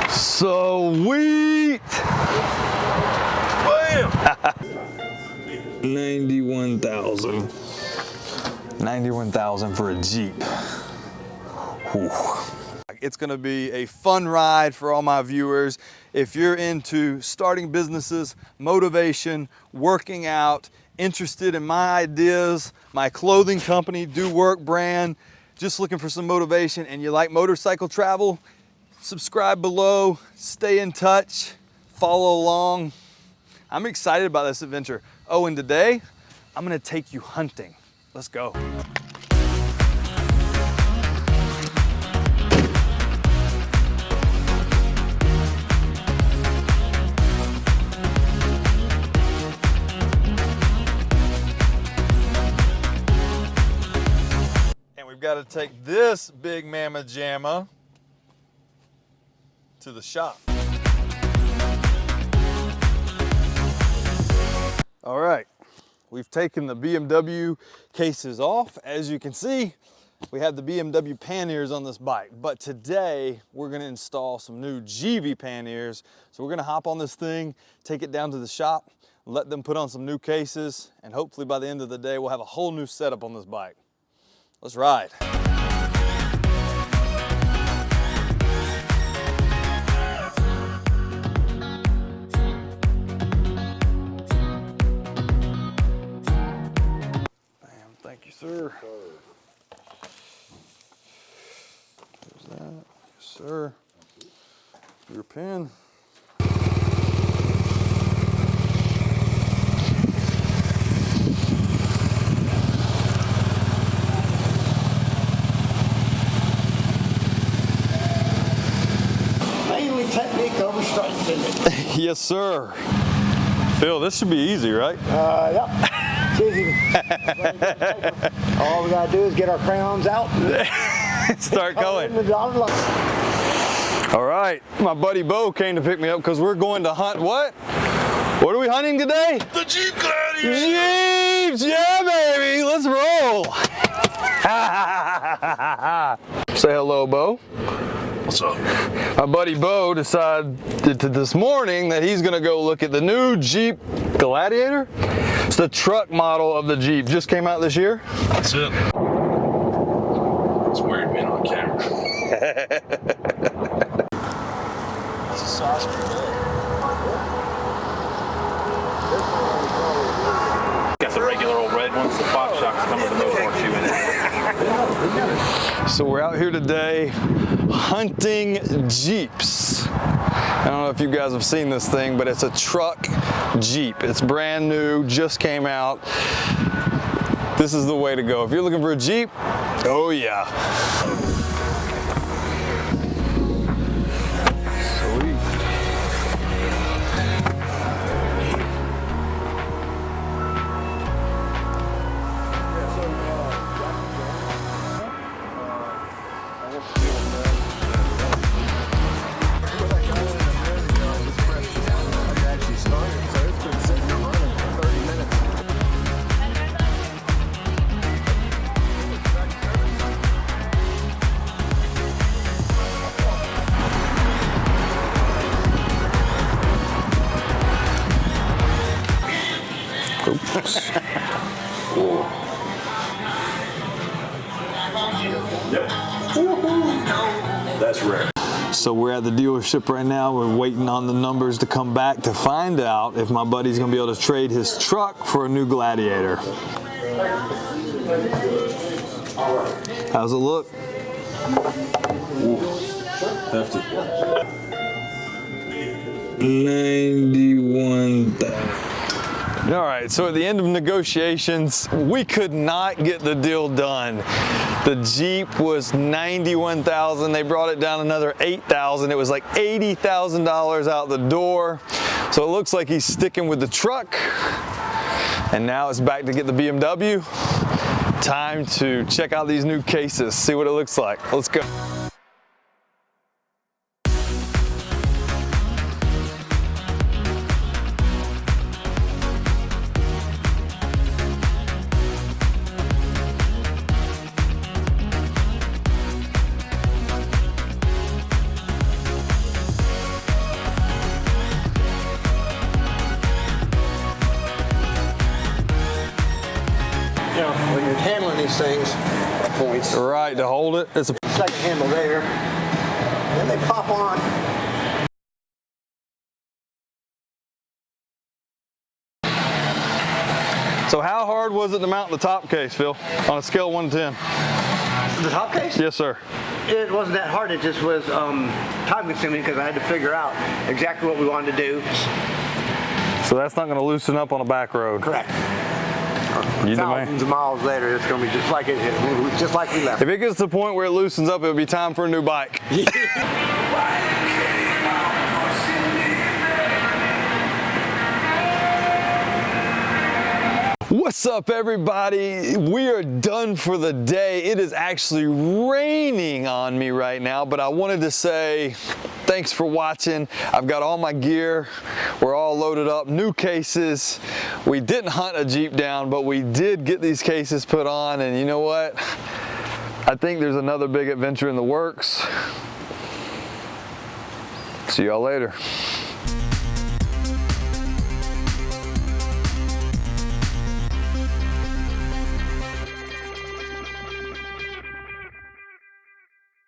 Sweet. Bam. 91,000. 91,000 for a Jeep. Whew. It's gonna be a fun ride for all my viewers. If you're into starting businesses, motivation, working out, interested in my ideas, my clothing company, Do Work brand, just looking for some motivation and you like motorcycle travel, subscribe below, stay in touch, follow along. I'm excited about this adventure. Oh, and today, I'm gonna take you hunting. Let's go. We've got to take this big mamma jamma to the shop. All right, we've taken the BMW cases off. As you can see, we have the BMW panniers on this bike, but today we're gonna install some new Givi panniers. So we're gonna hop on this thing, take it down to the shop, let them put on some new cases, and hopefully by the end of the day, we'll have a whole new setup on this bike. Let's ride. Bam, thank you, sir. There's that. Yes, sir. Your pen. Technique over strength in it. Yes, sir. Phil, this should be easy, right? Yep. It's easy. All we gotta do is get our crayons out and start going. All right, my buddy Bo came to pick me up because we're going to hunt what? What are we hunting today? The Jeep Gladiator. Jeeps, yeah, baby. Let's roll. Say hello, Bo. What's up? My buddy Bo decided this morning that he's gonna go look at the new Jeep Gladiator. It's the truck model of the Jeep. Just came out this year. That's it. It's weird being on camera. It's a sauce for good. Got the regular old red ones. The Fox Shocks come with a no horseshoe in it. So we're out here today hunting Jeeps. I don't know if you guys have seen this thing, but it's a truck Jeep. It's brand new, just came out. This is the way to go. If you're looking for a Jeep, oh yeah. Sweet. That's rare. So we're at the dealership right now. We're waiting on the numbers to come back to find out if my buddy's gonna be able to trade his truck for a new Gladiator. How's it look? Ooh, hefty. 91,000. All right, so at the end of negotiations, we could not get the deal done. The Jeep was 91,000. They brought it down another 8,000. It was like $80,000 out the door. So it looks like he's sticking with the truck. And now it's back to get the BMW. Time to check out these new cases, see what it looks like. Let's go. things, points. Right, to hold it. It's a Second handle there. Then they pop on. So how hard was it to mount the top case, Phil, on a scale of 1 to 10? The top case? Yes, sir. It wasn't that hard. It just was time consuming because I had to figure out exactly what we wanted to do. So that's not going to loosen up on a back road. Correct. You the man. Thousands of miles later, it's going to be just like just like we left. If it gets to the point where it loosens up, it'll be time for a new bike. What's up, everybody? We are done for the day. It is actually raining on me right now, but I wanted to say thanks for watching. I've got all my gear. We're all loaded up, new cases. We didn't hunt a Jeep down, but we did get these cases put on, and you know what? I think there's another big adventure in the works. See y'all later.